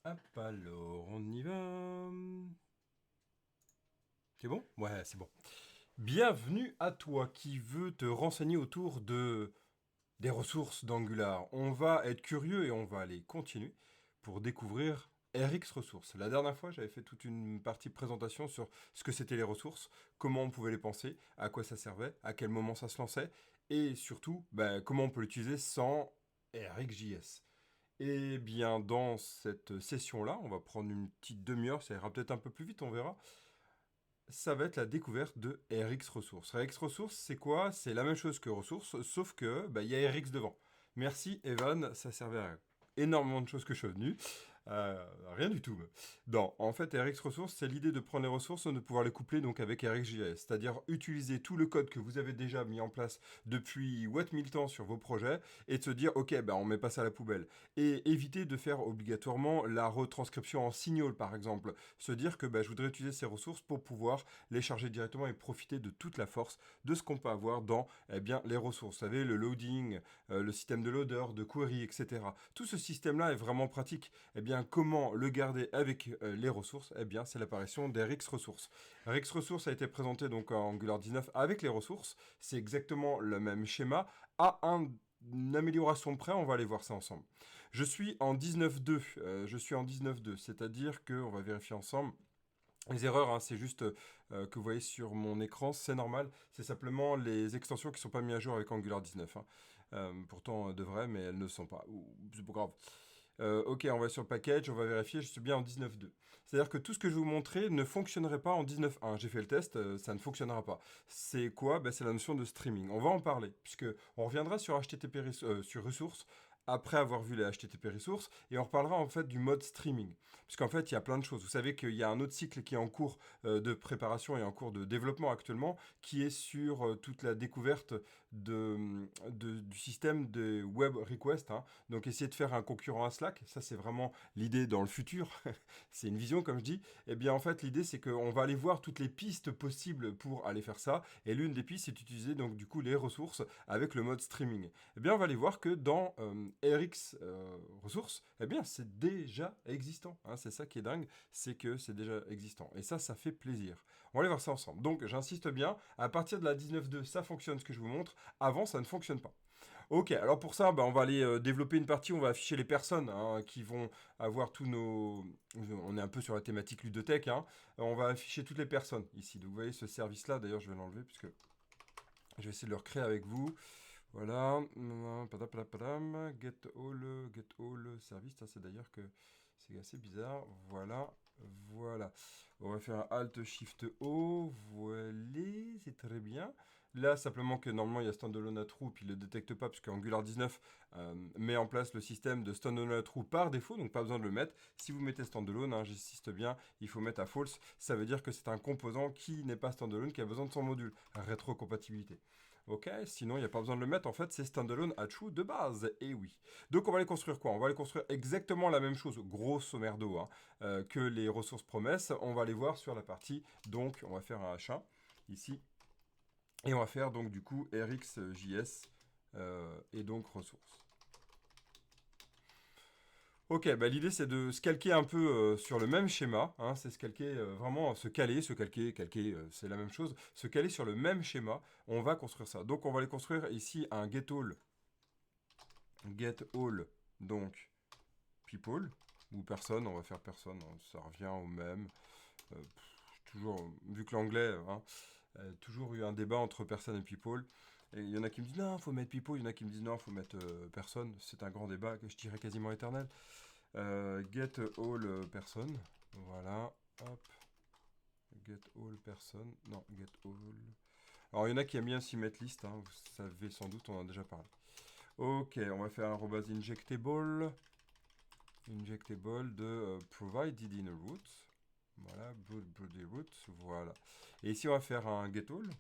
Hop, alors, on y va. C'est bon? Ouais, c'est bon. Bienvenue à toi qui veux te renseigner autour des ressources d'Angular. On va être curieux et on va aller continuer pour découvrir RX Ressources. La dernière fois, j'avais fait toute une partie de présentation sur ce que c'était les ressources, comment on pouvait les penser, à quoi ça servait, à quel moment ça se lançait, et surtout, comment on peut l'utiliser sans RxJS. Eh bien, dans cette session-là, on va prendre une petite demi-heure, ça ira peut-être un peu plus vite, on verra. Ça va être la découverte de RX Ressources. RX Ressources, c'est quoi? C'est la même chose que ressources, sauf que il y a RX devant. Merci Evan, ça servait à énormément de choses que je suis venu. Rien du tout. Non, en fait, RX Ressources, c'est l'idée de prendre les ressources et de pouvoir les coupler donc avec RxJS, c'est-à-dire utiliser tout le code que vous avez déjà mis en place depuis what mille temps sur vos projets et de se dire, ok, on met pas ça à la poubelle. Et éviter de faire obligatoirement la retranscription en signal, par exemple. Se dire que je voudrais utiliser ces ressources pour pouvoir les charger directement et profiter de toute la force de ce qu'on peut avoir dans les ressources. Vous savez, le loading, le système de loader, de query, etc. Tout ce système-là est vraiment pratique. Comment le garder avec les ressources? C'est l'apparition d'RX Ressources. RX Ressources a été présenté donc en Angular 19 avec les ressources. C'est exactement le même schéma à une amélioration près, on va aller voir ça ensemble. Je suis en 19.2, c'est-à-dire que, on va vérifier ensemble, les erreurs, hein, c'est juste que vous voyez sur mon écran, c'est normal. C'est simplement les extensions qui ne sont pas mises à jour avec Angular 19. Hein. Pourtant, devraient, mais elles ne sont pas. C'est pas grave. Ok, on va sur le package, on va vérifier, je suis bien en 19.2. C'est-à-dire que tout ce que je vais vous montrer ne fonctionnerait pas en 19.1. J'ai fait le test, ça ne fonctionnera pas. C'est quoi? C'est la notion de streaming. On va en parler, puisque on reviendra sur HTTP sur ressources après avoir vu les HTTP ressources, et on reparlera en fait du mode streaming. Puisqu'en fait, il y a plein de choses. Vous savez qu'il y a un autre cycle qui est en cours de préparation et en cours de développement actuellement, qui est sur toute la découverte du système de web request. Hein. Donc essayer de faire un concurrent à Slack, ça c'est vraiment l'idée dans le futur. C'est une vision comme je dis. Eh bien en fait l'idée c'est qu'on va aller voir toutes les pistes possibles pour aller faire ça. Et l'une des pistes c'est d'utiliser donc du coup les ressources avec le mode streaming. Eh bien on va aller voir que dans RX ressources, c'est déjà existant. Hein. C'est ça qui est dingue, c'est que c'est déjà existant. Et ça fait plaisir. On va aller voir ça ensemble. Donc j'insiste bien, à partir de la 19.2, ça fonctionne ce que je vous montre. Avant, ça ne fonctionne pas. Ok, alors pour ça, on va aller développer une partie, on va afficher les personnes hein, qui vont avoir tous nos... On est un peu sur la thématique ludothèque, hein. On va afficher toutes les personnes ici. Donc vous voyez ce service-là, d'ailleurs je vais l'enlever puisque je vais essayer de le recréer avec vous. Voilà, get all service, ça c'est d'ailleurs que c'est assez bizarre. Voilà, voilà. On va faire un Alt Shift O, voilà, c'est très bien. Là, simplement que normalement il y a standalone à true, puis il ne le détecte pas, parce qu'Angular 19 met en place le système de standalone à true par défaut, donc pas besoin de le mettre. Si vous mettez standalone, hein, j'insiste bien, il faut mettre à false. Ça veut dire que c'est un composant qui n'est pas standalone, qui a besoin de son module. Rétrocompatibilité. Ok, sinon il n'y a pas besoin de le mettre, en fait c'est standalone à true de base, et oui. Donc on va aller construire quoi? On va aller construire exactement la même chose, grosso merdo, hein, que les ressources promesses. On va les voir sur la partie, donc on va faire un H1, ici, et on va faire donc du coup RxJS, et donc ressources. Ok, l'idée c'est de se calquer un peu sur le même schéma, hein, c'est se calquer vraiment, calquer, c'est la même chose, se caler sur le même schéma, on va construire ça. Donc on va aller construire ici un get all, donc people, ou personne, on va faire personne, hein, ça revient au même. Toujours, vu que l'anglais, hein, toujours eu un débat entre personne et people. Et il y en a qui me disent non, faut mettre people, il y en a qui me disent non, faut mettre personne. C'est un grand débat que je dirais quasiment éternel. Get all person. Voilà. Hop. Get all person. Non, get all. Alors il y en a qui aiment bien s'y mettre liste. Hein, vous savez sans doute, on en a déjà parlé. Ok, on va faire un arrobas injectable. Injectable de provided in a root. Voilà, body root. Voilà. Et ici on va faire un get all.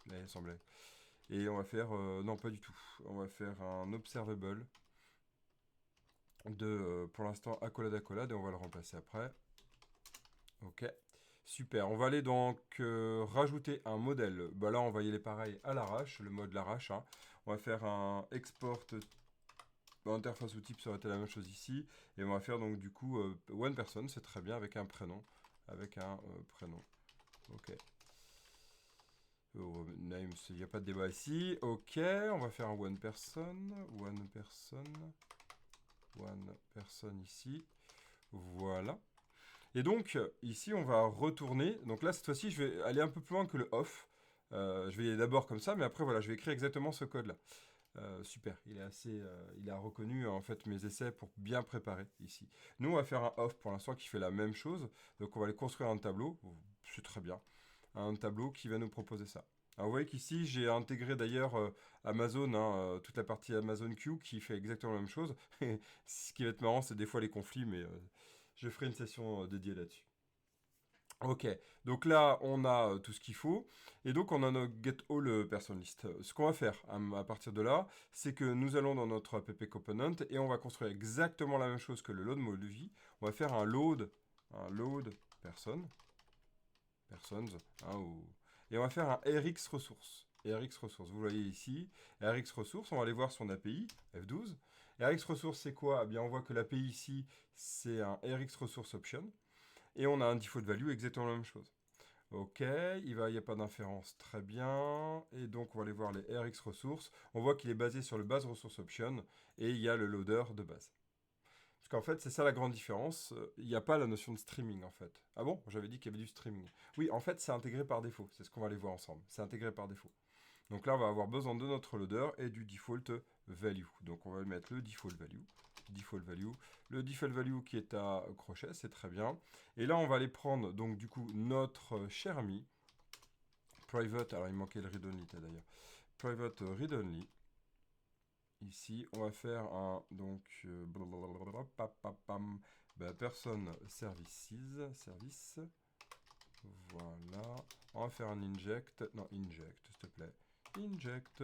Il semblait. Et on va faire... non, pas du tout. On va faire un observable de, pour l'instant, accolade, et on va le remplacer après. Ok. Super. On va aller donc rajouter un modèle. Là, on va y aller pareil à l'arrache, le mode l'arrache. Hein. On va faire un export... interface ou type, ça aurait été la même chose ici. Et on va faire donc du coup one person, c'est très bien, avec un prénom. Avec un prénom. Ok. Name, il n'y a pas de débat ici. Ok, on va faire un one person. One person. One person ici. Voilà. Et donc, ici, on va retourner. Donc là, cette fois-ci, je vais aller un peu plus loin que le off. Je vais y aller d'abord comme ça, mais après, voilà, je vais écrire exactement ce code-là. Super, il a reconnu en fait mes essais pour bien préparer ici. Nous, on va faire un off pour l'instant qui fait la même chose. Donc, on va aller construire un tableau. C'est très bien. Un tableau qui va nous proposer ça. Alors, vous voyez qu'ici, j'ai intégré d'ailleurs Amazon, hein, toute la partie Amazon Q qui fait exactement la même chose. Ce qui va être marrant, c'est des fois les conflits, mais je ferai une session dédiée là-dessus. Ok, donc là on a tout ce qu'il faut, et donc on a notre get all person list. Ce qu'on va faire à partir de là, c'est que nous allons dans notre app component et on va construire exactement la même chose que le load movie. On va faire un load person, persons, hein, et on va faire un rx ressource. Rx ressource, vous voyez ici, Rx ressource, on va aller voir son API, F12. Rx ressource c'est quoi? Eh bien on voit que l'API ici c'est un Rx resource option. Et on a un default value exactement la même chose. Ok, il n'y a pas d'inférence, très bien. Et donc on va aller voir les Rx ressources. On voit qu'il est basé sur le base resource option et il y a le loader de base. Parce qu'en fait, c'est ça la grande différence. Il n'y a pas la notion de streaming en fait. Ah bon? J'avais dit qu'il y avait du streaming. Oui, en fait, c'est intégré par défaut. C'est ce qu'on va aller voir ensemble. C'est intégré par défaut. Donc là, on va avoir besoin de notre loader et du default value. Donc on va mettre le default value. Default value. Le default value qui est à crochet, c'est très bien. Et là, on va aller prendre donc du coup notre cher ami private. Alors il manquait le read only d'ailleurs. Private read only. Ici, on va faire un donc person services service. Voilà. On va faire un inject. Non, inject, s'il te plaît. Inject.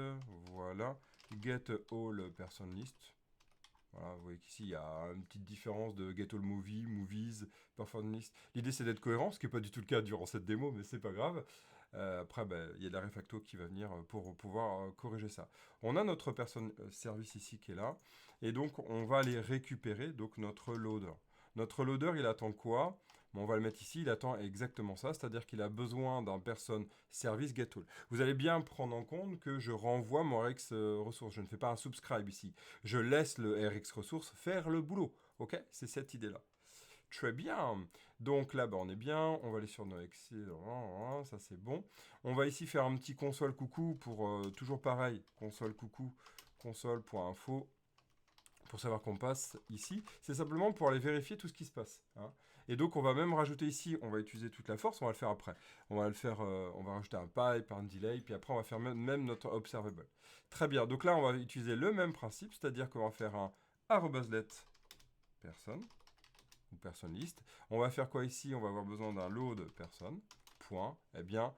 Voilà. Get all person list. Voilà, vous voyez qu'ici, il y a une petite différence de get all movie, movies, person list. L'idée, c'est d'être cohérent, ce qui n'est pas du tout le cas durant cette démo, mais c'est pas grave. Après, il y a de la refacto qui va venir pour pouvoir corriger ça. On a notre person service ici qui est là. Et donc, on va aller récupérer donc, notre loader. Notre loader, il attend quoi? Bon, on va le mettre ici, il attend exactement ça, c'est-à-dire qu'il a besoin d'un person service get all. Vous allez bien prendre en compte que je renvoie mon Rx ressource. Je ne fais pas un subscribe ici. Je laisse le Rx ressource faire le boulot. Ok? C'est cette idée-là. Très bien. Donc là, on est bien. On va aller sur nos Excel. Ça, c'est bon. On va ici faire un petit console coucou pour toujours pareil. Console coucou, console.info. Pour savoir qu'on passe ici, c'est simplement pour aller vérifier tout ce qui se passe. Hein. Et donc, on va même rajouter ici, on va utiliser toute la force, on va le faire après. On va le faire, on va rajouter un pipe, un delay, puis après, on va faire même notre observable. Très bien, donc là, on va utiliser le même principe, c'est-à-dire qu'on va faire un arrobaslet personne, ou person list. On va faire quoi ici? On va avoir besoin d'un load person, point. Eh bien,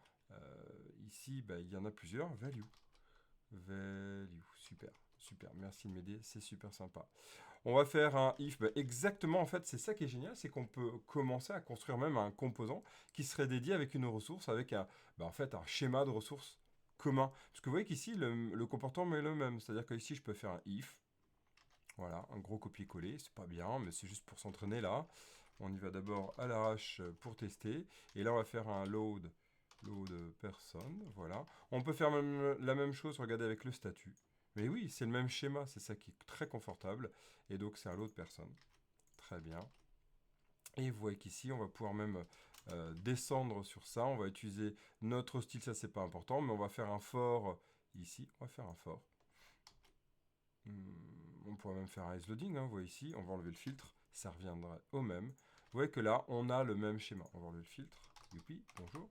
ici, il y en a plusieurs, value. Value, super. Super, merci de m'aider, c'est super sympa. On va faire un if, exactement, en fait, c'est ça qui est génial, c'est qu'on peut commencer à construire même un composant qui serait dédié avec une ressource, avec en fait, un schéma de ressources commun. Parce que vous voyez qu'ici, le comportement est le même, c'est-à-dire qu'ici, je peux faire un if, voilà, un gros copier-coller, c'est pas bien, mais c'est juste pour s'entraîner là. On y va d'abord à l'arrache pour tester, et là, on va faire un load personne, voilà. On peut faire même la même chose, regardez, avec le statut. Mais oui, c'est le même schéma, c'est ça qui est très confortable. Et donc, c'est un lot de personnes. Très bien. Et vous voyez qu'ici, on va pouvoir même descendre sur ça. On va utiliser notre style, ça, c'est pas important, mais on va faire un for ici. On va faire un for. On pourrait même faire un isLoading, hein, vous voyez ici. On va enlever le filtre, ça reviendra au même. Vous voyez que là, on a le même schéma. On va enlever le filtre. Youpi, bonjour.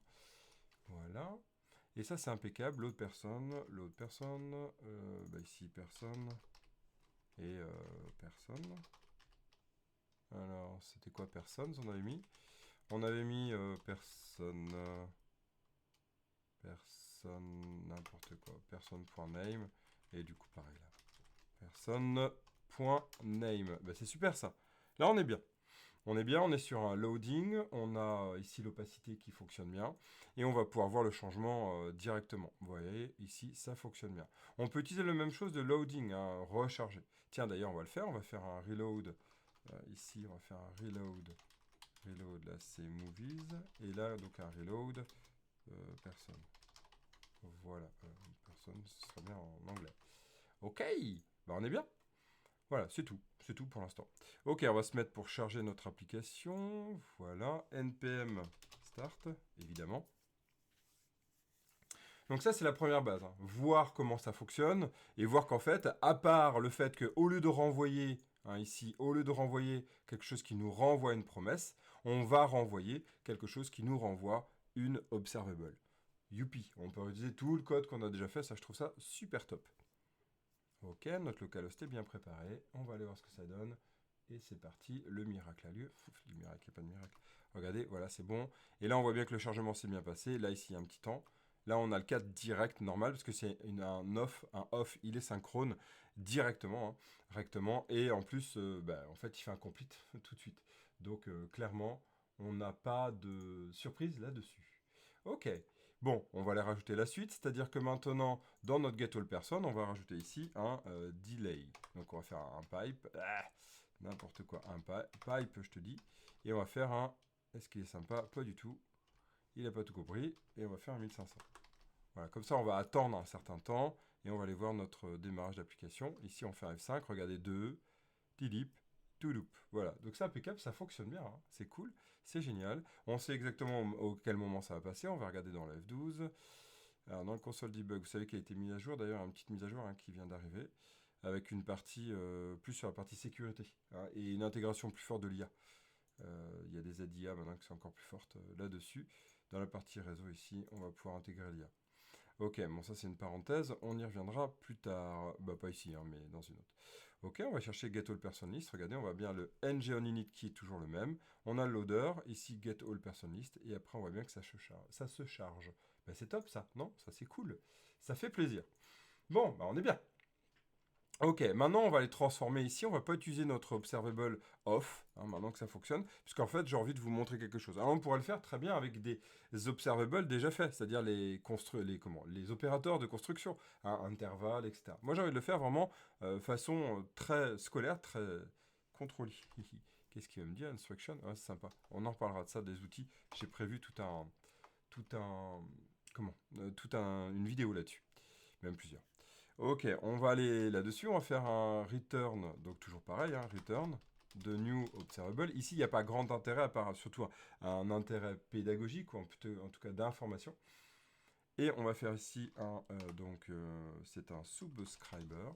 Voilà. Et ça, c'est impeccable. L'autre personne, ici, personne, et personne. Alors, c'était quoi personne, on avait mis? On avait mis personne, n'importe quoi, personne.name, et du coup, pareil là. Personne.name. C'est super ça. Là, on est bien. On est bien, on est sur un loading, on a ici l'opacité qui fonctionne bien, et on va pouvoir voir le changement directement. Vous voyez, ici, ça fonctionne bien. On peut utiliser la même chose de loading, hein, recharger. Tiens, d'ailleurs, on va le faire, on va faire un reload. Ici, on va faire un reload. Reload, là, c'est movies, et là, donc un reload, personne. Voilà, personne, ce sera bien en anglais. Ok, bah on est bien. Voilà, c'est tout pour l'instant. Ok, on va se mettre pour charger notre application. Voilà, npm start, évidemment. Donc ça, c'est la première base. Hein. Voir comment ça fonctionne et voir qu'en fait, à part le fait qu'au lieu de renvoyer, hein, ici, au lieu de renvoyer quelque chose qui nous renvoie une promesse, on va renvoyer quelque chose qui nous renvoie une observable. Youpi, on peut utiliser tout le code qu'on a déjà fait, ça je trouve ça super top. Ok, notre localhost est bien préparé. On va aller voir ce que ça donne. Et c'est parti, le miracle a lieu. Du miracle, il n'y a pas de miracle. Regardez, voilà, c'est bon. Et là, on voit bien que le chargement s'est bien passé. Là, ici, il y a un petit temps. Là, on a le cas direct normal, parce que c'est un off, il est synchrone directement, hein, directement. Et en plus, en fait, il fait un complete tout de suite. Donc, clairement, on n'a pas de surprise là-dessus. Ok. Bon, on va aller rajouter la suite, c'est-à-dire que maintenant, dans notre getAllPerson, on va rajouter ici un delay. Donc on va faire un pipe, n'importe quoi, un pipe, je te dis, et on va faire un, est-ce qu'il est sympa? Pas du tout, il n'a pas tout compris, et on va faire un 1500. Voilà, comme ça on va attendre un certain temps, et on va aller voir notre démarrage d'application. Ici on fait un F5, regardez 2, Tidip, to loop. Voilà, donc c'est impeccable, ça fonctionne bien, hein. C'est cool, c'est génial. On sait exactement auquel moment ça va passer, on va regarder dans le F12. Alors dans le console debug, vous savez qu'il a été mis à jour, d'ailleurs une petite mise à jour, hein, qui vient d'arriver, avec une partie plus sur la partie sécurité, hein, et une intégration plus forte de l'IA. Il y a des ZIA maintenant qui sont encore plus fortes là-dessus. Dans la partie réseau ici, on va pouvoir intégrer l'IA. Ok, bon ça c'est une parenthèse, on y reviendra plus tard. Bah pas ici, hein, mais dans une autre. Ok, on va chercher getAllPersonList. Regardez, on voit bien le ngOnInit qui est toujours le même. On a le loader, ici getAllPersonList, et après on voit bien que ça se charge. Bah, c'est top ça, non? Ça c'est cool. Ça fait plaisir. Bon, bah on est bien. Ok, maintenant on va les transformer ici. On va pas utiliser notre observable off, hein, maintenant que ça fonctionne, puisqu'en fait j'ai envie de vous montrer quelque chose. Alors on pourrait le faire très bien avec des observables déjà faits, c'est-à-dire les opérateurs de construction, hein, intervalles, etc. Moi j'ai envie de le faire vraiment façon très scolaire, très contrôlée. Qu'est-ce qu'il va me dire, instruction? Ouais, c'est sympa. On en reparlera de ça, des outils. J'ai prévu une vidéo là-dessus, même plusieurs. Ok, on va aller là-dessus, on va faire un return, donc toujours pareil, hein, return de new observable. Ici, il n'y a pas grand intérêt, à part surtout un intérêt pédagogique, ou en tout cas d'information. Et on va faire ici c'est un subscriber.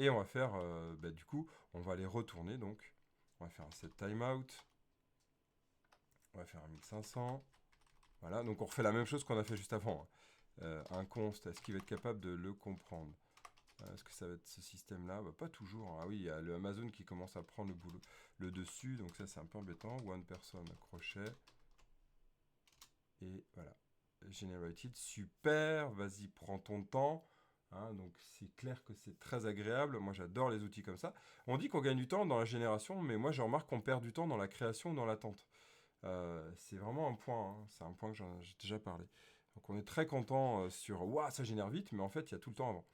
Et on va faire, du coup, on va les retourner, donc, on va faire un set timeout. On va faire un 1500. Voilà, donc on refait la même chose qu'on a fait juste avant, hein. Un const, est-ce qu'il va être capable de le comprendre? Est-ce que ça va être ce système-là? Bah, pas toujours, hein. Ah oui, il y a le Amazon qui commence à prendre le dessus, donc ça c'est un peu embêtant. One person, crochet. Et voilà. Generated, super, vas-y, prends ton temps. Hein, donc c'est clair que c'est très agréable. Moi j'adore les outils comme ça. On dit qu'on gagne du temps dans la génération, mais moi je remarque qu'on perd du temps dans la création ou dans l'attente. C'est vraiment un point, hein. C'est un point que j'ai déjà parlé. Donc on est très content sur waouh, ça génère vite, mais en fait il y a tout le temps avant.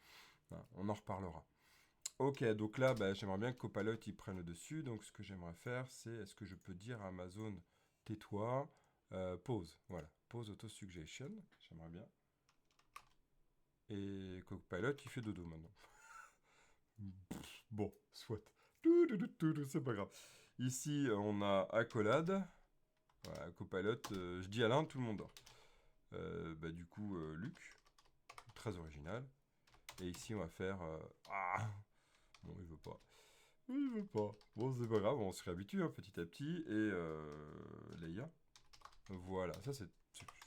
Voilà, on en reparlera. Ok, donc là, j'aimerais bien que Copilot il prenne le dessus. Donc ce que j'aimerais faire, c'est est-ce que je peux dire à Amazon, tais-toi, pause. Voilà, pause auto-suggestion. J'aimerais bien. Et Copilot il fait dodo maintenant. Bon, soit. C'est pas grave. Ici, on a accolade. Voilà, Copilot, je dis Alain, tout le monde dort. Du coup, Luc, très original. Et ici, on va faire... bon, il veut pas. Il veut pas. Bon, c'est pas grave, on se réhabitue hein, petit à petit. Et Leia. Voilà, ça c'est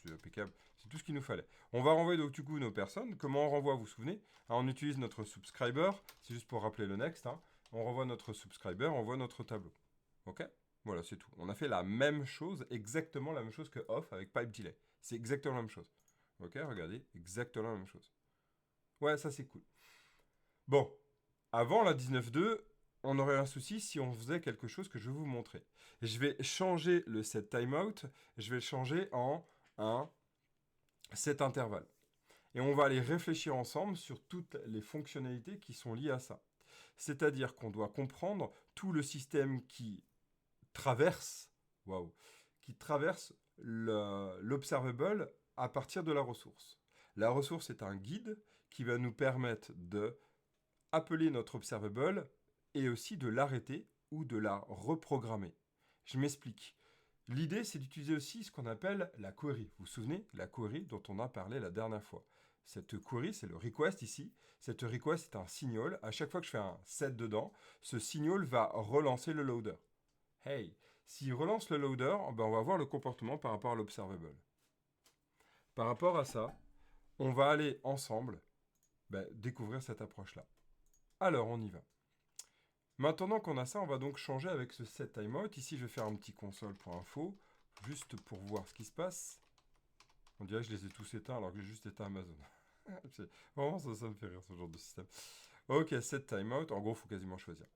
impeccable. C'est tout ce qu'il nous fallait. On va renvoyer donc du coup nos personnes. Comment on renvoie, vous vous souvenez? On utilise notre subscriber. C'est juste pour rappeler le next. Hein. On renvoie notre subscriber, on voit notre tableau. Ok? Voilà, c'est tout. On a fait la même chose, exactement la même chose que off avec pipe delay. C'est exactement la même chose. Ok, regardez, exactement la même chose. Ouais, ça c'est cool. Bon, Avant la 19.2, on aurait un souci si on faisait quelque chose que je vais vous montrer. Je vais changer le set timeout, je vais le changer en un set intervalle. Et on va aller réfléchir ensemble sur toutes les fonctionnalités qui sont liées à ça. C'est-à-dire qu'on doit comprendre tout le système qui traverse, waouh, qui traverse l'observable à partir de la ressource. La ressource est un guide qui va nous permettre de appeler notre observable et aussi de l'arrêter ou de la reprogrammer. Je m'explique. L'idée, c'est d'utiliser aussi ce qu'on appelle la query. Vous vous souvenez, la query dont on a parlé la dernière fois. Cette query, c'est le request ici. Cette request est un signal. À chaque fois que je fais un set dedans, ce signal va relancer le loader. Hey, s'il relance le loader, ben on va voir le comportement par rapport à l'observable. Par rapport à ça, on va aller ensemble découvrir cette approche-là. Alors, on y va. Maintenant qu'on a ça, on va donc changer avec ce set timeout. Ici, je vais faire un petit console.info, juste pour voir ce qui se passe. On dirait que je les ai tous éteints alors que j'ai juste éteint Amazon. Vraiment, ça me fait rire, ce genre de système. Ok, set timeout. En gros, il faut quasiment choisir.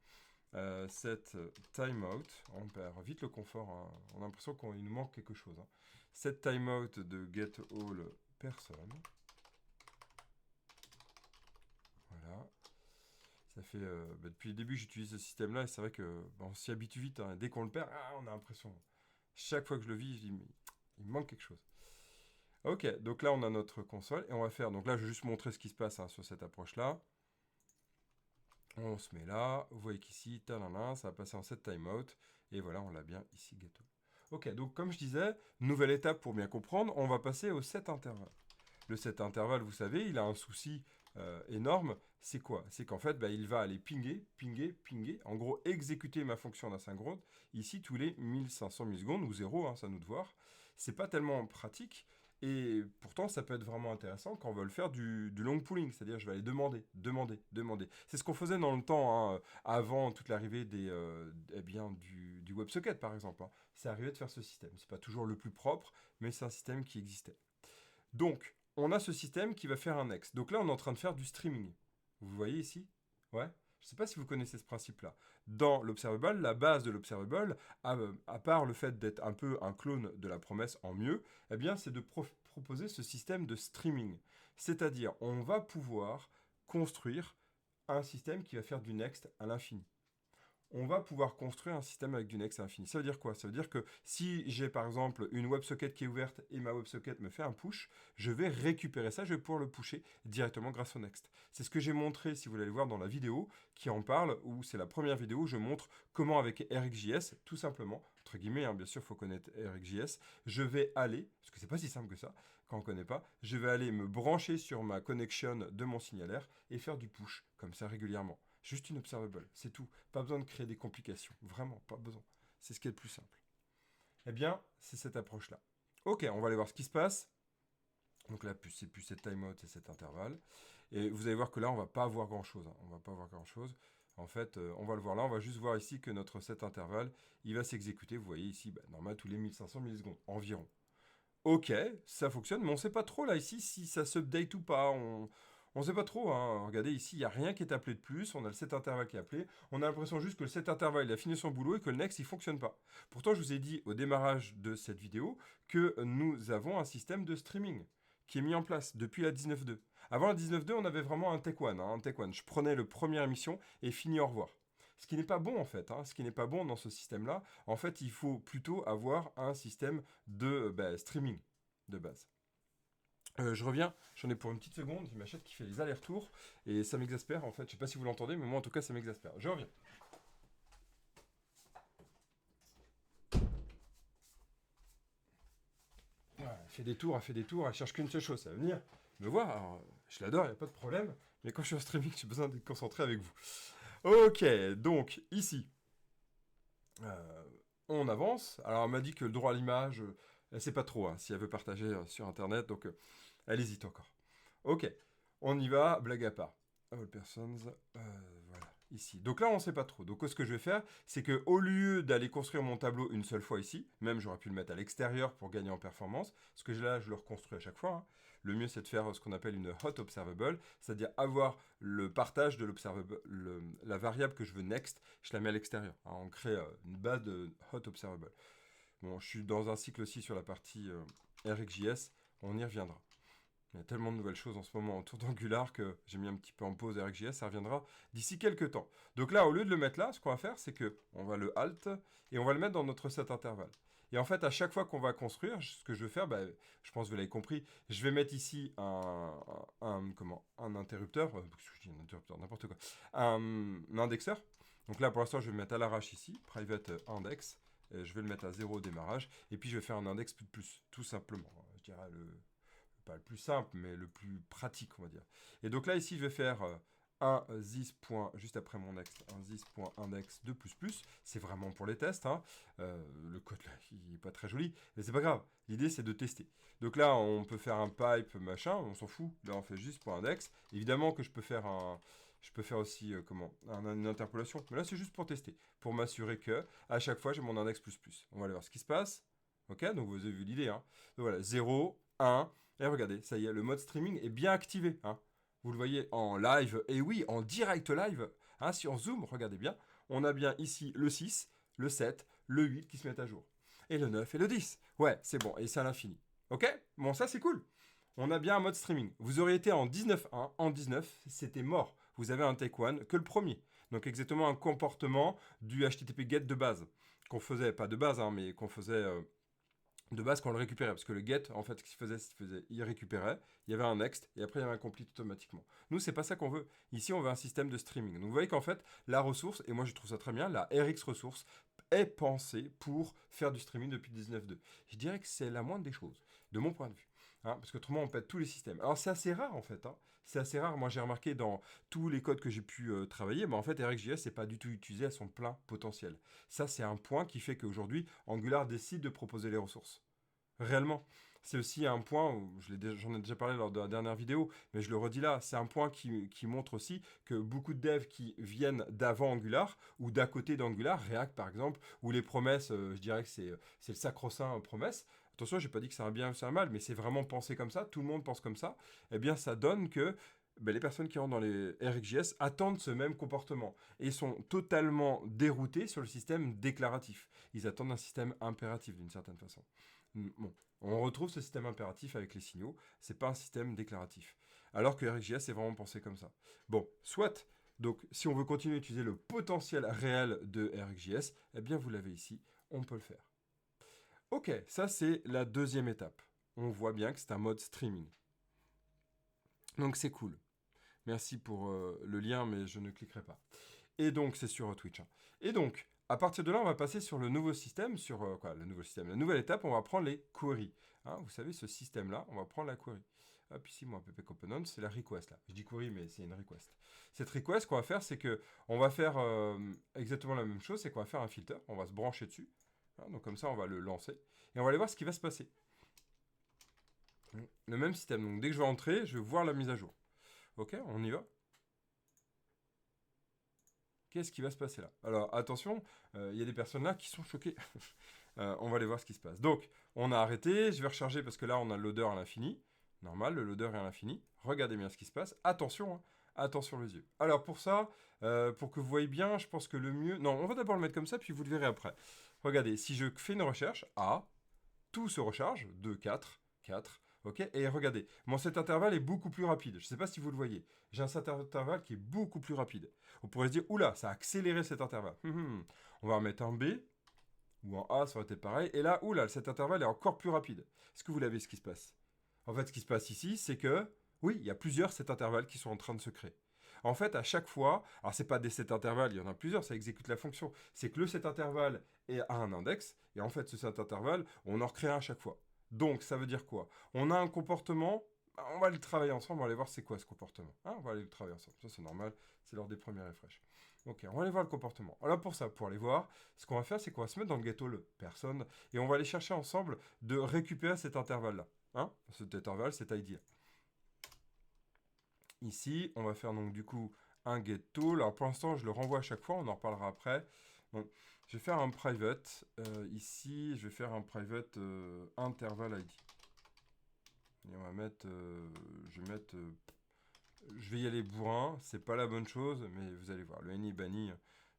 Set timeout. On perd vite le confort. Hein. On a l'impression qu'il nous manque quelque chose. Hein. Set timeout de get all person. Voilà. Ça fait, depuis le début, j'utilise ce système-là et c'est vrai que on s'y habitue vite. Hein. Dès qu'on le perd, on a l'impression. Chaque fois que je le vis, je dis, mais il me manque quelque chose. Ok, donc là, on a notre console et on va faire. Donc là, je vais juste montrer ce qui se passe sur cette approche-là. On se met là. Vous voyez qu'ici, ça va passer en set timeout. Et voilà, on l'a bien ici, gâteau. Ok, donc comme je disais, nouvelle étape pour bien comprendre, on va passer au set intervalle. Le set intervalle, vous savez, il a un souci énorme. C'est quoi? C'est qu'en fait, il va aller pinguer, pinguer, pinguer. En gros, exécuter ma fonction d'asynchrone. Ici, tous les 1500 millisecondes ou 0, hein, ça nous de voir. C'est pas tellement pratique. Et pourtant, ça peut être vraiment intéressant quand on veut le faire du long pooling. C'est-à-dire, je vais aller demander, demander, demander. C'est ce qu'on faisait dans le temps, hein, avant toute l'arrivée du WebSocket, par exemple. Hein. C'est arrivé de faire ce système. C'est pas toujours le plus propre, mais c'est un système qui existait. Donc, on a ce système qui va faire un next. Donc là, on est en train de faire du streaming. Vous voyez ici? Ouais. Je ne sais pas si vous connaissez ce principe-là. Dans l'observable, la base de l'observable, à part le fait d'être un peu un clone de la promesse en mieux, eh bien, c'est de proposer ce système de streaming. C'est-à-dire, on va pouvoir construire un système qui va faire du next à l'infini. On va pouvoir construire un système avec du next à l'infini. Ça veut dire quoi? Ça veut dire que si j'ai par exemple une WebSocket qui est ouverte et ma WebSocket me fait un push, je vais récupérer ça, je vais pouvoir le pusher directement grâce au next. C'est ce que j'ai montré, si vous voulez le voir dans la vidéo qui en parle, où c'est la première vidéo où je montre comment avec RxJS, tout simplement, entre guillemets, hein, bien sûr, il faut connaître RxJS, je vais aller, parce que c'est pas si simple que ça, quand on ne connaît pas, je vais aller me brancher sur ma connection de mon signalaire et faire du push, comme ça régulièrement. Juste une observable, c'est tout. Pas besoin de créer des complications. Vraiment, pas besoin. C'est ce qui est le plus simple. Eh bien, c'est cette approche-là. Ok, on va aller voir ce qui se passe. Donc là, c'est plus cette timeout, c'est cet intervalle. Et vous allez voir que là, on va pas avoir grand-chose. Hein. On va pas avoir grand-chose. En fait, on va le voir là. On va juste voir ici que notre set intervalle, il va s'exécuter. Vous voyez ici, normal, tous les 1500 millisecondes, environ. Ok, ça fonctionne, mais on ne sait pas trop là ici si ça s'update ou pas. On ne sait pas trop. Hein. Regardez ici, il n'y a rien qui est appelé de plus. On a le set intervalle qui est appelé. On a l'impression juste que le set intervalle il a fini son boulot et que le next il fonctionne pas. Pourtant, je vous ai dit au démarrage de cette vidéo que nous avons un système de streaming qui est mis en place depuis la 19.2. Avant la 19.2, on avait vraiment un Take One. Hein, un Take One. Je prenais le première émission et fini au revoir. Ce qui n'est pas bon en fait, hein. Ce qui n'est pas bon dans ce système-là. En fait, il faut plutôt avoir un système de streaming de base. Je reviens, j'en ai pour une petite seconde, j'ai ma chatte qui fait les allers-retours et ça m'exaspère en fait. Je sais pas si vous l'entendez, mais moi en tout cas ça m'exaspère. Je reviens. Voilà, elle fait des tours, elle cherche qu'une seule chose, ça va venir me voir. Alors, je l'adore, il n'y a pas de problème, mais quand je suis en streaming, j'ai besoin d'être concentré avec vous. Ok, donc ici, Euh, on avance. Alors, elle m'a dit que le droit à l'image, elle sait pas trop hein, si elle veut partager sur Internet, donc elle hésite encore. Ok, on y va, blague à part. All persons, voilà. ici. Donc là, on ne sait pas trop. Donc ce que je vais faire, c'est que au lieu d'aller construire mon tableau une seule fois ici, même j'aurais pu le mettre à l'extérieur pour gagner en performance, parce que là, je le reconstruis à chaque fois. Hein. Le mieux, c'est de faire ce qu'on appelle une hot observable, c'est-à-dire avoir le partage de l'observable, la variable que je veux next, je la mets à l'extérieur. Hein. On crée une base de hot observable. Bon, je suis dans un cycle aussi sur la partie RxJS, on y reviendra. Il y a tellement de nouvelles choses en ce moment autour d'Angular que j'ai mis un petit peu en pause RxJS, ça reviendra d'ici quelques temps. Donc là, au lieu de le mettre là, ce qu'on va faire, c'est que on va le alt et on va le mettre dans notre set intervalle. Et en fait, à chaque fois qu'on va construire, ce que je vais faire, je pense que vous l'avez compris, je vais mettre ici un interrupteur, je dis un interrupteur, n'importe quoi, un indexeur. Donc là, pour l'instant, je vais le mettre à l'arrache ici, private index. Je vais le mettre à 0 au démarrage. Et puis, je vais faire un index plus, tout simplement. Je dirais pas le plus simple, mais le plus pratique, on va dire. Et donc là, ici, je vais faire un this point, juste après mon next, un this.index de plus. C'est vraiment pour les tests. Hein. Le code, là, il n'est pas très joli, mais c'est pas grave. L'idée, c'est de tester. Donc là, on peut faire un pipe, machin, on s'en fout. Là, on fait juste pour index. Évidemment que je peux faire aussi une interpolation. Mais là, c'est juste pour tester, pour m'assurer que à chaque fois, j'ai mon index plus. On va aller voir ce qui se passe. Ok, donc vous avez vu l'idée. Hein. Donc voilà, 0, 1. Et regardez, ça y est, le mode streaming est bien activé. Hein. Vous le voyez en live, et oui, en direct live. Hein, si on zoome, regardez bien, on a bien ici le 6, le 7, le 8 qui se mettent à jour. Et le 9 et le 10. Ouais, c'est bon, et c'est à l'infini. Ok. Bon, ça c'est cool. On a bien un mode streaming. Vous auriez été en 19.1, en 19, c'était mort. Vous avez un take one que le premier. Donc exactement un comportement du HTTP GET de base. Qu'on faisait, pas de base, hein, mais qu'on faisait de base quand on le récupérait, parce que le get, en fait, ce qu'il faisait, il récupérait, il y avait un next, et après il y avait un complete automatiquement. Nous, c'est pas ça qu'on veut. Ici, on veut un système de streaming. Donc vous voyez qu'en fait, la ressource, et moi je trouve ça très bien, la RX ressource, est pensée pour faire du streaming depuis 19.2. Je dirais que c'est la moindre des choses, de mon point de vue. Hein, parce qu'autrement, on pète tous les systèmes. Alors c'est assez rare en fait. Hein. C'est assez rare. Moi, j'ai remarqué dans tous les codes que j'ai pu travailler, en fait, RxJS n'est pas du tout utilisé à son plein potentiel. Ça, c'est un point qui fait qu'aujourd'hui, Angular décide de proposer les ressources. Réellement. C'est aussi un point, j'en ai déjà parlé lors de la dernière vidéo, mais je le redis là, c'est un point qui montre aussi que beaucoup de devs qui viennent d'avant Angular ou d'à côté d'Angular, React par exemple, ou les promesses, je dirais que c'est le sacro-saint promesse. Attention, j'ai pas dit que c'est un bien ou c'est un mal, mais c'est vraiment pensé comme ça, tout le monde pense comme ça. Eh bien, ça donne que les personnes qui rentrent dans les RxJS attendent ce même comportement et sont totalement déroutés sur le système déclaratif. Ils attendent un système impératif d'une certaine façon. Bon, on retrouve ce système impératif avec les signaux, c'est pas un système déclaratif. Alors que RxJS est vraiment pensé comme ça. Bon, soit, donc si on veut continuer à utiliser le potentiel réel de RxJS, eh bien vous l'avez ici, on peut le faire. Ok, ça c'est la deuxième étape. On voit bien que c'est un mode streaming. Donc c'est cool. Merci pour le lien, mais je ne cliquerai pas. Et donc c'est sur Twitch. Hein. Et donc, à partir de là, on va passer sur le nouveau système, le nouveau système. La nouvelle étape, on va prendre les queries. Hein, vous savez, ce système-là, on va prendre la query. Hop, ici, moi, pp component, c'est la request, là. Je dis query, mais c'est une request. Cette request, qu'on va faire, c'est que on va faire exactement la même chose, c'est qu'on va faire un filter, on va se brancher dessus. Hein, donc comme ça, on va le lancer. Et on va aller voir ce qui va se passer. Le même système. Donc dès que je vais entrer, je vais voir la mise à jour. Ok, on y va. Qu'est-ce qui va se passer là? Alors attention, il y a des personnes là qui sont choquées. On va aller voir ce qui se passe. Donc, on a arrêté, je vais recharger parce que là, on a le loader à l'infini. Normal, le loader est à l'infini. Regardez bien ce qui se passe. Attention, hein. Attention les yeux. Alors pour ça, pour que vous voyez bien, je pense que le mieux... Non, on va d'abord le mettre comme ça, puis vous le verrez après. Regardez, si je fais une recherche, tout se recharge, 2, 4, 4, ok. Et regardez, cet intervalle est beaucoup plus rapide. Je ne sais pas si vous le voyez. J'ai un cet intervalle qui est beaucoup plus rapide. On pourrait se dire, oula, ça a accéléré cet intervalle. On va remettre un B, ou en A, ça aurait été pareil. Et là, oula, cet intervalle est encore plus rapide. Est-ce que vous l'avez, ce qui se passe? En fait, ce qui se passe ici, c'est que, oui, il y a plusieurs cet intervalles qui sont en train de se créer. En fait, à chaque fois, alors c'est pas des set intervalles, il y en a plusieurs, ça exécute la fonction. C'est que le set intervalle a un index, et en fait, ce set intervalle, on en recrée un à chaque fois. Donc, ça veut dire quoi? On a un comportement, on va le travailler ensemble, on va aller voir c'est quoi ce comportement. Hein, on va aller le travailler ensemble, ça c'est normal, c'est lors des premiers refresh. Ok, on va aller voir le comportement. Alors pour ça, pour aller voir, ce qu'on va faire, c'est qu'on va se mettre dans le ghetto le personne, et on va aller chercher ensemble de récupérer cet intervalle-là. Hein, cet intervalle, cet ID. Ici, on va faire donc du coup un getTool. Alors pour l'instant, je le renvoie à chaque fois, on en reparlera après. Donc, je vais faire un private. Ici, je vais faire un private interval ID. Et on va mettre, je vais mettre, je vais y aller bourrin. C'est pas la bonne chose, mais vous allez voir. Le any est banni,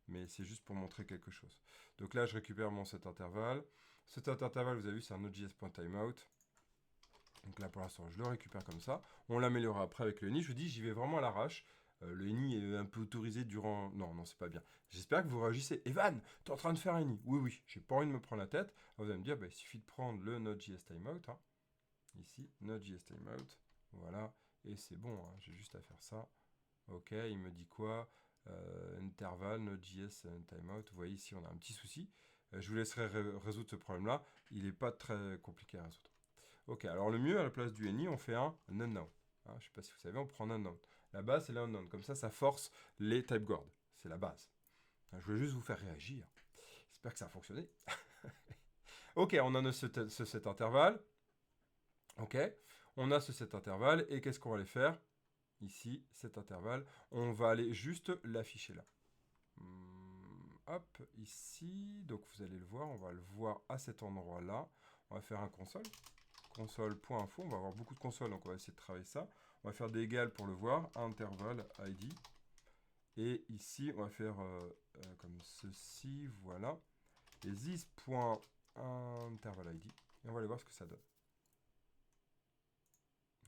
mais c'est juste pour montrer quelque chose. Donc là, je récupère mon set interval. Cet intervalle, vous avez vu, c'est un Node.js.timeout. Donc là, pour l'instant, je le récupère comme ça. On l'améliorera après avec le any. Je vous dis, j'y vais vraiment à l'arrache. Le any est un peu autorisé durant... Non, non, c'est pas bien. J'espère que vous réagissez. Evan, t'es en train de faire un any. Oui, oui, j'ai pas envie de me prendre la tête. Vous allez me dire, bah, il suffit de prendre le Node.js timeout. Hein. Ici, Node.js timeout. Voilà. Et c'est bon, hein. J'ai juste à faire ça. Ok, il me dit quoi Interval, Node.js timeout. Vous voyez, ici, on a un petit souci. Je vous laisserai résoudre ce problème-là. Il n'est pas très compliqué à résoudre. Ok, alors le mieux, à la place du any, on fait un unknown. Hein, je ne sais pas si vous savez, on prend un unknown. La base, c'est l'unknown. Comme ça force les type guards. C'est la base. Je voulais juste vous faire réagir. J'espère que ça a fonctionné. Ok, on a ce set intervalle. Ok, on a ce set intervalle. Et qu'est-ce qu'on va aller faire ici, cet intervalle, on va aller juste l'afficher là. Hop, ici, donc vous allez le voir, on va le voir à cet endroit-là. On va faire un console, console.info, on va avoir beaucoup de consoles, donc on va essayer de travailler ça. On va faire des égales pour le voir, intervalle ID. Et ici, on va faire comme ceci, voilà. Et this.interval ID. Et on va aller voir ce que ça donne.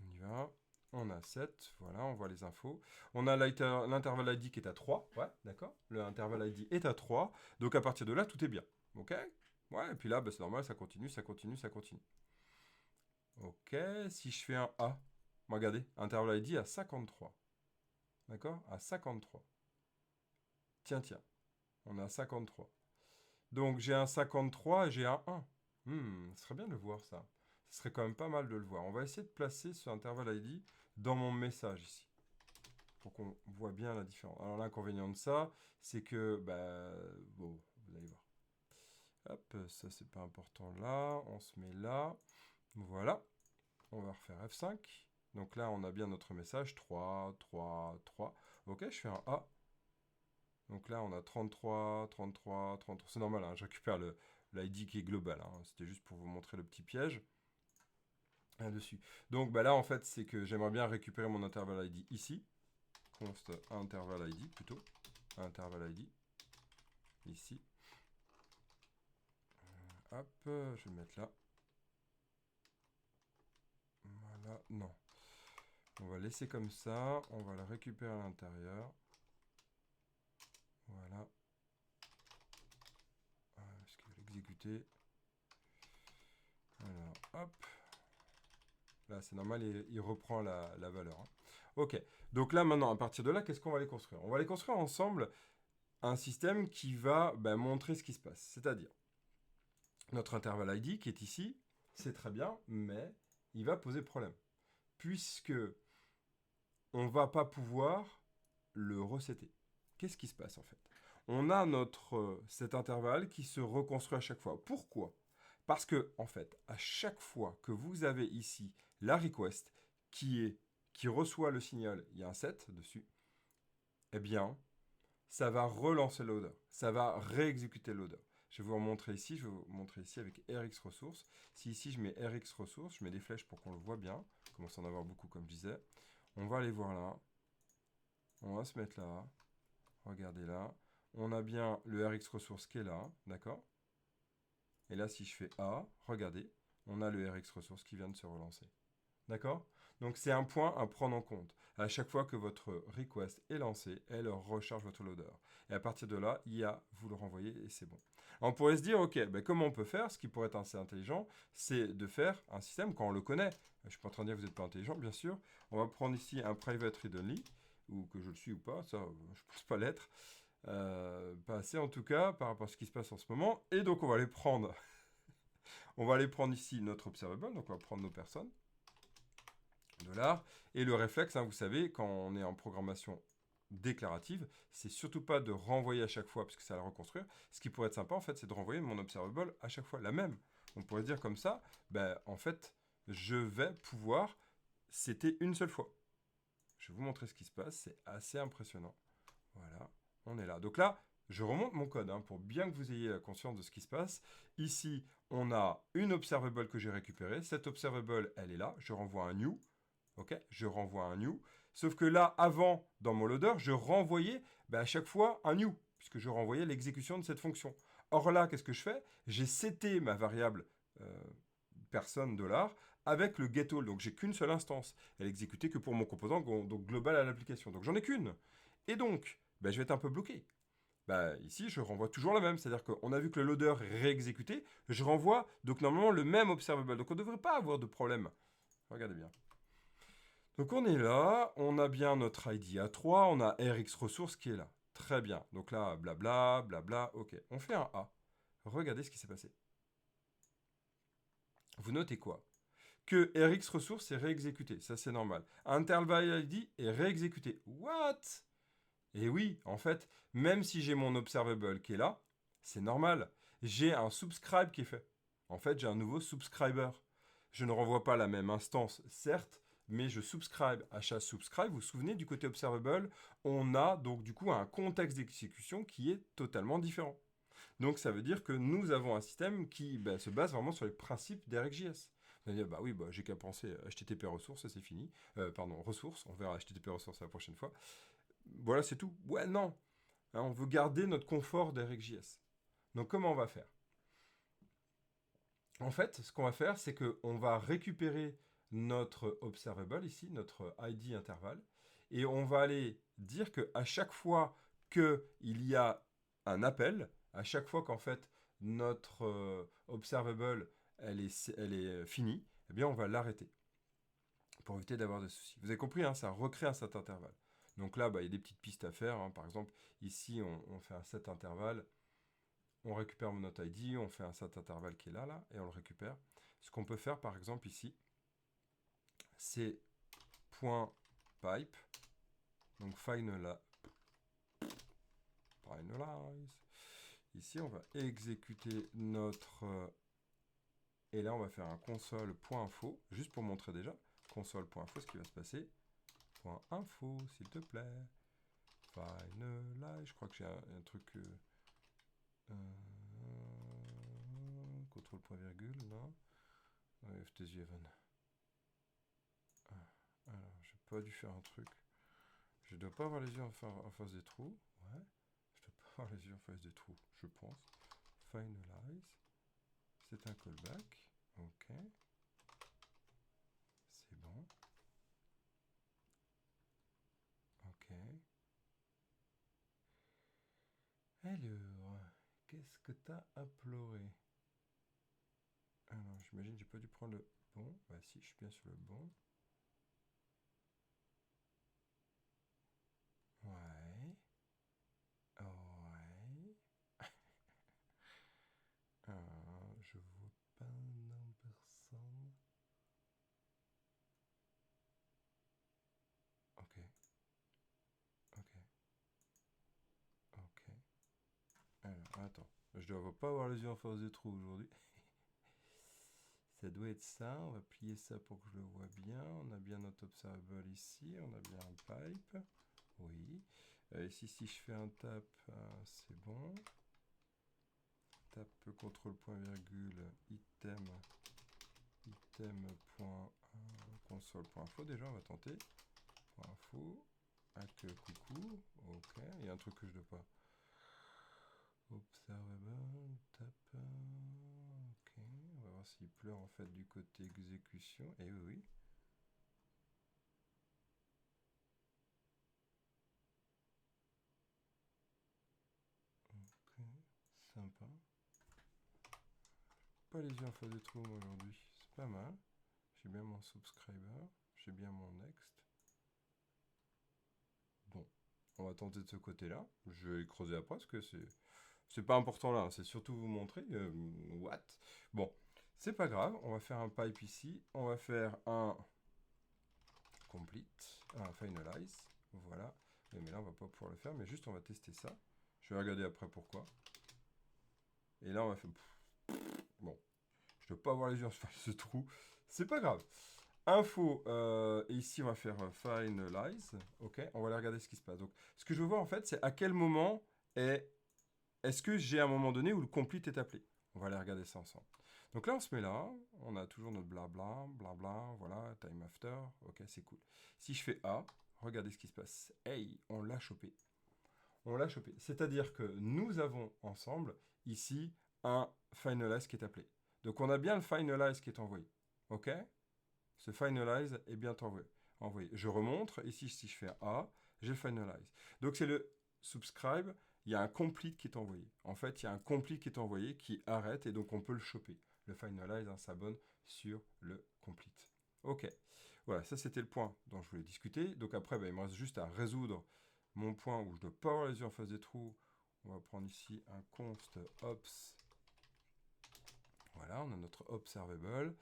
On y va. On a 7, voilà, on voit les infos. On a l'intervalle ID qui est à 3, ouais, d'accord. L'intervalle ID est à 3, donc à partir de là, tout est bien, ok. Ouais, et puis là, bah, c'est normal, ça continue, ça continue, ça continue. Ok, si je fais un A, regardez, intervalle ID à 53, d'accord, à 53. Tiens, tiens, on est à 53. Donc j'ai un 53 et j'ai un 1. Ce serait bien de le voir ça. Ce serait quand même pas mal de le voir. On va essayer de placer ce intervalle ID dans mon message ici. Pour qu'on voit bien la différence. Alors l'inconvénient de ça, c'est que, bah, bon, vous allez voir. Hop, ça c'est pas important là. On se met là. Voilà. On va refaire F5. Donc là, on a bien notre message. 3, 3, 3. Ok, je fais un A. Donc là, on a 33, 33, 33. C'est normal, hein, je récupère l'ID qui est global. Hein. C'était juste pour vous montrer le petit piège là-dessus. Donc bah là, en fait, c'est que j'aimerais bien récupérer mon intervalle ID ici. Const intervalle ID plutôt. Intervalle ID. Ici. Hop, je vais le mettre là. Voilà, non. On va laisser comme ça. On va le récupérer à l'intérieur. Voilà. Est-ce qu'il va l'exécuter? Alors, hop. Là, c'est normal, il reprend la valeur. Hein. Ok. Donc là, maintenant, à partir de là, qu'est-ce qu'on va aller construire? On va aller construire ensemble un système qui va montrer ce qui se passe. C'est-à-dire, notre intervalle ID qui est ici, c'est très bien, mais il va poser problème. Puisque on ne va pas pouvoir le resetter. Qu'est-ce qui se passe en fait? On a cet intervalle qui se reconstruit à chaque fois. Pourquoi? Parce que, en fait, à chaque fois que vous avez ici la request qui reçoit le signal, il y a un set dessus, eh bien, ça va relancer le loader. Ça va réexécuter le loader. Je vais vous montrer ici. Je vais vous montrer ici avec Rx ressources. Si ici je mets Rx ressources, je mets des flèches pour qu'on le voit bien. Il commence à en avoir beaucoup, comme je disais. On va aller voir là. On va se mettre là. Regardez là. On a bien le Rx ressource qui est là. D'accord? Et là, si je fais A, regardez, on a le Rx ressource qui vient de se relancer. D'accord? Donc c'est un point à prendre en compte. À chaque fois que votre request est lancée, elle recharge votre loader. Et à partir de là, IA, vous le renvoyez et c'est bon. Alors, on pourrait se dire, ok, comment on peut faire? Ce qui pourrait être assez intelligent, c'est de faire un système quand on le connaît. Je ne suis pas en train de dire que vous n'êtes pas intelligent, bien sûr. On va prendre ici un private read-only, ou que je le suis ou pas, ça, je ne pense pas l'être. Pas assez en tout cas, par rapport à ce qui se passe en ce moment. Et donc on va aller prendre, on va aller prendre ici notre observable, donc on va prendre nos personnes. $. Et le réflexe, hein, vous savez, quand on est en programmation déclarative, c'est surtout pas de renvoyer à chaque fois, parce que ça va le reconstruire. Ce qui pourrait être sympa, en fait, c'est de renvoyer mon observable à chaque fois, la même. On pourrait dire comme ça, en fait, je vais pouvoir, c'était une seule fois. Je vais vous montrer ce qui se passe, c'est assez impressionnant. Voilà, on est là. Donc là, je remonte mon code hein, pour bien que vous ayez la conscience de ce qui se passe. Ici, on a une observable que j'ai récupérée. Cette observable, elle est là. Je renvoie un new. Ok, je renvoie un new. Sauf que là, avant, dans mon loader, je renvoyais à chaque fois un new, puisque je renvoyais l'exécution de cette fonction. Or là, qu'est-ce que je fais? J'ai seté ma variable personne dollar avec le getAll. Donc j'ai qu'une seule instance. Elle est exécutée que pour mon composant donc global à l'application. Donc j'en ai qu'une. Et donc, je vais être un peu bloqué. Ici, je renvoie toujours la même. C'est-à-dire qu'on a vu que le loader est réexécuté. Je renvoie donc normalement le même observable. Donc on ne devrait pas avoir de problème. Regardez bien. Donc on est là, on a bien notre ID A3, on a RX ressources qui est là. Très bien. Donc là, blabla, blabla, ok. On fait un A. Regardez ce qui s'est passé. Vous notez quoi? Que RX ressources est réexécuté. Ça, c'est normal. Interval ID est réexécuté. What? Et oui, en fait, même si j'ai mon observable qui est là, c'est normal. J'ai un subscribe qui est fait. En fait, j'ai un nouveau subscriber. Je ne renvoie pas la même instance, certes, mais je subscribe à chaque subscribe. Vous vous souvenez, du côté observable, on a donc du coup un contexte d'exécution qui est totalement différent. Donc ça veut dire que nous avons un système qui se base vraiment sur les principes d'RxJS. On va dire, oui, j'ai qu'à penser HTTP ressources, ça c'est fini. Pardon, ressources, on verra HTTP ressources la prochaine fois. Voilà, c'est tout. Ouais, non. Hein, on veut garder notre confort d'RxJS. Donc comment on va faire? En fait, ce qu'on va faire, c'est qu'on va récupérer notre observable ici, notre ID intervalle, et on va aller dire qu'à chaque fois qu'il y a un appel, à chaque fois qu'en fait notre observable elle est finie, eh bien on va l'arrêter pour éviter d'avoir des soucis. Vous avez compris, hein, ça recrée un set intervalle. Donc là, il y a des petites pistes à faire. Hein. Par exemple, ici, on fait un set intervalle. On récupère notre ID, on fait un set intervalle qui est là, et on le récupère. Ce qu'on peut faire, par exemple, ici, c'est .pipe, donc finalize. Ici, on va exécuter notre... et là, on va faire un console.info, juste pour montrer déjà. Console.info, ce qui va se passer. .info, s'il te plaît. Finalize, je crois que j'ai un truc... contrôle point virgule, là. FTS11. Alors, j'ai pas dû faire un truc. Je dois pas avoir les yeux en face des trous. Ouais. Je dois pas avoir les yeux en face des trous, je pense. Finalize. C'est un callback. Ok. C'est bon. Ok. Alors, qu'est-ce que t'as uploadé? Alors, j'imagine que j'ai pas dû prendre le bon. Bah si, je suis bien sur le bon. Ouais. Ouais. Je vois pas personne. Ok. Ok. Ok. Alors, attends. Je dois pas avoir les yeux en face des trous aujourd'hui. Ça doit être ça. On va plier ça pour que je le vois bien. On a bien notre observable ici. On a bien un pipe. Oui. Ici, si je fais un tap, c'est bon. Tap contrôle point virgule item console.info. Déjà, on va tenter. .info. Hack coucou. Ok. Il y a un truc que je dois pas. Observable. Tap. Ok. On va voir s'il pleure en fait du côté exécution. Et oui. Ok. Sympa. Pas les yeux en face de trou aujourd'hui. C'est pas mal. J'ai bien mon subscriber. J'ai bien mon next. Bon. On va tenter de ce côté-là. Je vais creuser après parce que c'est pas important là. C'est surtout vous montrer. What? Bon. C'est pas grave. On va faire un pipe ici. On va faire un complete. Un finalize. Voilà. Mais là, on va pas pouvoir le faire. Mais juste, on va tester ça. Je vais regarder après pourquoi. Et là, on va faire... Bon. Je ne dois pas avoir les yeux en face de ce trou. C'est pas grave. Info, et ici on va faire finalize, ok, on va aller regarder ce qui se passe. Donc, ce que je veux voir en fait, c'est à quel moment est-ce que j'ai un moment donné où le complete est appelé. On va aller regarder ça ensemble. Donc là, on se met là, on a toujours notre blabla, blabla, voilà, time after, ok, c'est cool. Si je fais A, regardez ce qui se passe. Hey, on l'a chopé. On l'a chopé. C'est-à-dire que nous avons ensemble, ici, un finalize qui est appelé. Donc on a bien le finalize qui est envoyé, ok. Ce finalize est bien envoyé. Je remonte, ici, si je fais A, j'ai le finalize. Donc c'est le subscribe, il y a un complete qui est envoyé. En fait, il y a un complete qui est envoyé qui arrête et donc on peut le choper. Le finalize s'abonne sur le complete. Ok, voilà, ça c'était le point dont je voulais discuter. Donc après, il me reste juste à résoudre mon point où je dois pas avoir les yeux en face des trous. On va prendre ici un const ops. Voilà, on a notre observable.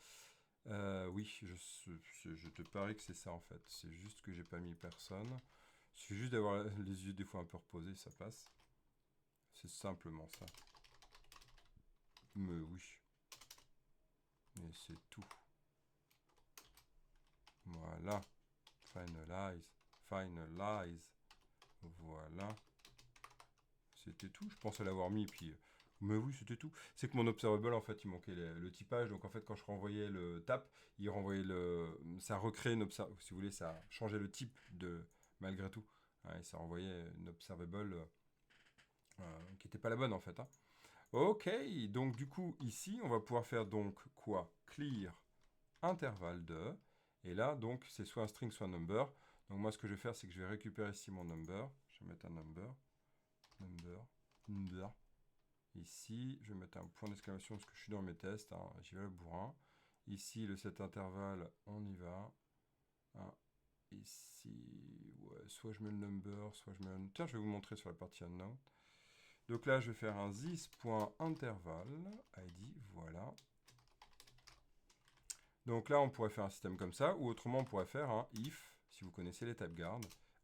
Oui, je te parie que c'est ça en fait. C'est juste que j'ai pas mis personne. Il suffit juste d'avoir les yeux des fois un peu reposés, ça passe. C'est simplement ça. Mais oui. Mais c'est tout. Voilà. Finalize. Finalize. Voilà. C'était tout. Je pensais l'avoir mis, puis... Mais oui, c'était tout. C'est que mon observable, en fait, il manquait le typage. Donc, en fait, quand je renvoyais le tap, il renvoyait le... Ça recréait une observable. Si vous voulez, ça changeait le type de... Malgré tout. Ouais, ça renvoyait une observable qui n'était pas la bonne, en fait. Hein. Ok, donc du coup, ici, on va pouvoir faire donc quoi? Clear intervalle de... Et là, donc, c'est soit un string, soit un number. Donc, moi, ce que je vais faire, c'est que je vais récupérer ici mon number. Je vais mettre un number. Number. Ici, je vais mettre un point d'exclamation parce que je suis dans mes tests. Hein, j'y vais le bourrin. Ici, le set intervalle, on y va. Hein, ici, ouais, soit je mets le number, soit je mets le... Tiens, je vais vous montrer sur la partie unknown. Donc là, je vais faire un this.interval, id, voilà. Donc là, on pourrait faire un système comme ça, ou autrement, on pourrait faire un if, si vous connaissez les typeguards.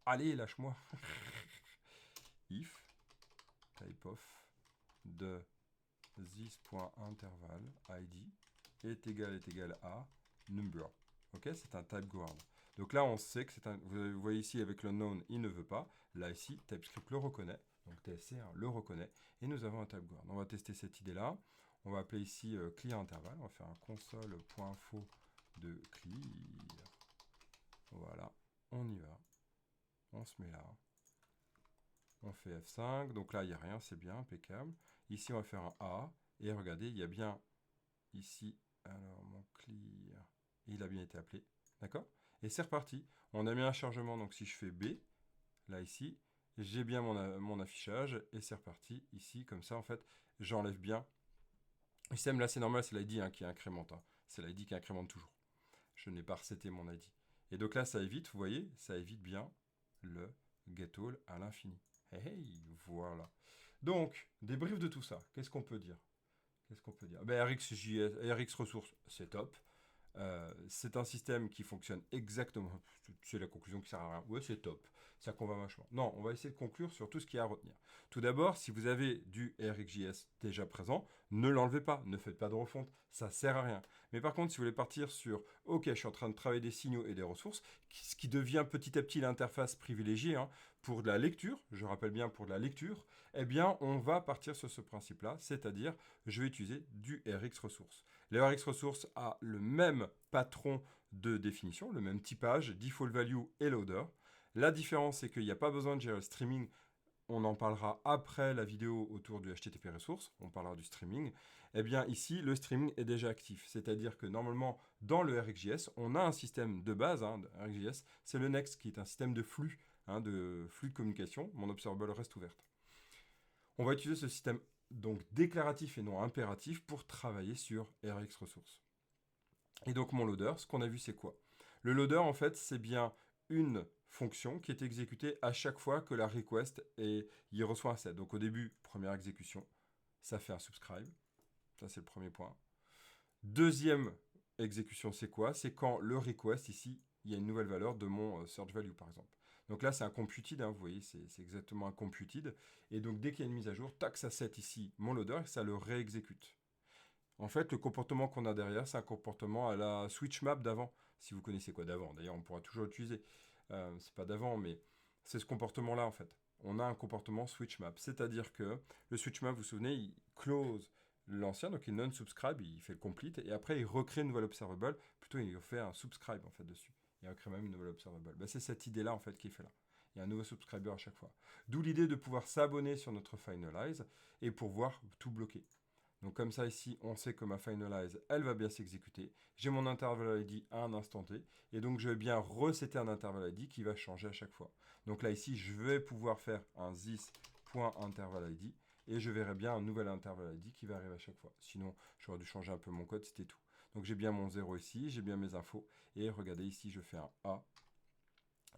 Allez, lâche-moi. If, type of, de this.interval, id, est égal à number. Ok, c'est un typeguard. Donc là, on sait que c'est un... Vous voyez ici, avec le known, il ne veut pas. Là, ici, TypeScript le reconnaît. Donc TSC le reconnaît. Et nous avons un typeguard. On va tester cette idée-là. On va appeler ici clear interval. On va faire un console.info de clear. Voilà. On y va. On se met là. On fait F5. Donc là, il n'y a rien. C'est bien, impeccable. Ici, on va faire un A. Et regardez, il y a bien ici, alors mon clear, il a bien été appelé. D'accord? Et c'est reparti. On a mis un chargement. Donc si je fais B, là ici, j'ai bien mon affichage. Et c'est reparti. Ici, comme ça, en fait, j'enlève bien. Le système, là, c'est normal, c'est l'ID qui incrémente. Hein. C'est l'ID qui incrémente toujours. Je n'ai pas reseté mon ID. Et donc là, ça évite, vous voyez, ça évite bien le getAll à l'infini. Hey, hey, voilà. Donc, débrief de tout ça. Qu'est-ce qu'on peut dire? Qu'est-ce qu'on peut dire? Ben, RxJS, RX ressources, c'est top. C'est un système qui fonctionne exactement. C'est la conclusion qui sert à rien. Ouais, c'est top. Ça convainc vachement. Non, on va essayer de conclure sur tout ce qu'il y a à retenir. Tout d'abord, si vous avez du RxJS déjà présent, ne l'enlevez pas. Ne faites pas de refonte. Ça sert à rien. Mais par contre, si vous voulez partir sur OK, je suis en train de travailler des signaux et des ressources, ce qui devient petit à petit l'interface privilégiée hein, pour de la lecture, je rappelle bien pour de la lecture, eh bien, on va partir sur ce principe-là, c'est-à-dire, je vais utiliser du RX ressources. Le RX ressources a le même patron de définition, le même typage, default value et loader. La différence, c'est qu'il n'y a pas besoin de gérer le streaming. On en parlera après la vidéo autour du HTTP ressources. On parlera du streaming. Eh bien, ici, le streaming est déjà actif. C'est-à-dire que normalement, dans le RxJS, on a un système de base de RxJS. C'est le Next qui est un système de flux de communication. Mon observable reste ouverte. On va utiliser ce système donc déclaratif et non impératif pour travailler sur RX ressources. Et donc mon loader, ce qu'on a vu c'est quoi? Le loader en fait c'est bien une fonction qui est exécutée à chaque fois que la request il reçoit un set. Donc au début, première exécution, ça fait un subscribe. Ça c'est le premier point. Deuxième exécution c'est quoi? C'est quand le request ici, il y a une nouvelle valeur de mon search value par exemple. Donc là, c'est un computed, hein, vous voyez, c'est exactement un computed. Et donc, dès qu'il y a une mise à jour, tac, ça set ici mon loader et ça le réexécute. En fait, le comportement qu'on a derrière, c'est un comportement à la switch map d'avant. Si vous connaissez quoi d'avant, d'ailleurs, on pourra toujours l'utiliser. C'est pas d'avant, mais c'est ce comportement-là, en fait. On a un comportement switch map, c'est-à-dire que le switch map, vous vous souvenez, il close l'ancien, donc il non-subscribe, il fait le complete, et après il recrée une nouvelle observable, plutôt il fait un subscribe en fait dessus. Il recrée même une nouvelle observable. C'est cette idée-là en fait qui est fait là. Il y a un nouveau subscriber à chaque fois. D'où l'idée de pouvoir s'abonner sur notre finalize et pouvoir tout bloquer. Donc comme ça ici, on sait que ma finalize, elle va bien s'exécuter. J'ai mon interval ID à un instant T. Et donc je vais bien resetter un interval ID qui va changer à chaque fois. Donc là ici, je vais pouvoir faire un this.interval_id. Et je verrai bien un nouvel interval ID qui va arriver à chaque fois. Sinon, j'aurais dû changer un peu mon code, c'était tout. Donc j'ai bien mon 0 ici, j'ai bien mes infos. Et regardez ici, je fais un A.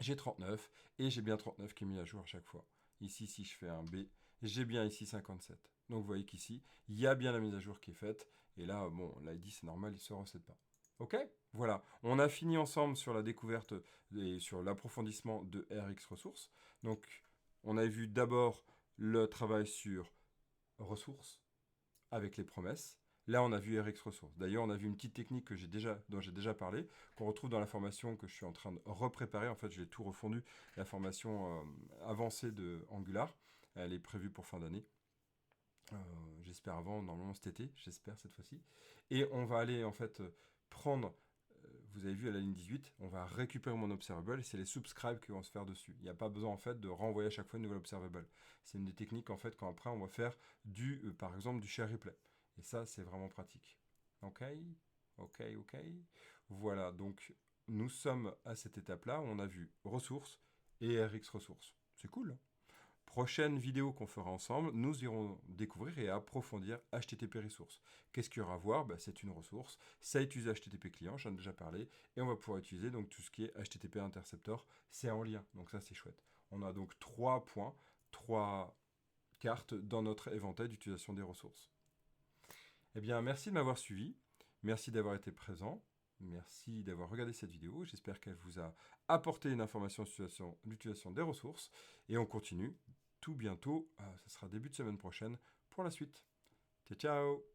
J'ai 39 et j'ai bien 39 qui est mis à jour à chaque fois. Ici, si je fais un B, j'ai bien ici 57. Donc vous voyez qu'ici, il y a bien la mise à jour qui est faite. Et là, bon, l'ID c'est normal, il ne se recette pas. Ok. Voilà, on a fini ensemble sur la découverte et sur l'approfondissement de RX Ressources. Donc, on a vu d'abord le travail sur ressources avec les promesses. Là, on a vu RX Ressources. D'ailleurs, on a vu une petite technique dont j'ai déjà parlé, qu'on retrouve dans la formation que je suis en train de repréparer. En fait, j'ai tout refondu, la formation avancée de Angular. Elle est prévue pour fin d'année. J'espère avant, normalement cet été, j'espère cette fois-ci. Et on va aller en fait prendre, vous avez vu à la ligne 18, on va récupérer mon observable et c'est les subscribes qui vont se faire dessus. Il n'y a pas besoin en fait de renvoyer à chaque fois une nouvelle observable. C'est une des techniques en fait quand après on va faire par exemple du share replay. Et ça c'est vraiment pratique. Ok, ok, ok. Voilà, donc nous sommes à cette étape-là où on a vu ressources et RX ressources. C'est cool, hein. Prochaine vidéo qu'on fera ensemble, nous irons découvrir et approfondir HTTP Resource. Qu'est-ce qu'il y aura à voir? C'est une ressource, ça utilise HTTP client, j'en ai déjà parlé, et on va pouvoir utiliser donc tout ce qui est HTTP Interceptor, c'est en lien, donc ça c'est chouette. On a donc 3 points, 3 cartes dans notre éventail d'utilisation des ressources. Eh bien, merci de m'avoir suivi, merci d'avoir été présent, merci d'avoir regardé cette vidéo, j'espère qu'elle vous a apporté une information sur l'utilisation des ressources, et on continue tout bientôt, ce sera début de semaine prochaine pour la suite. Ciao ciao.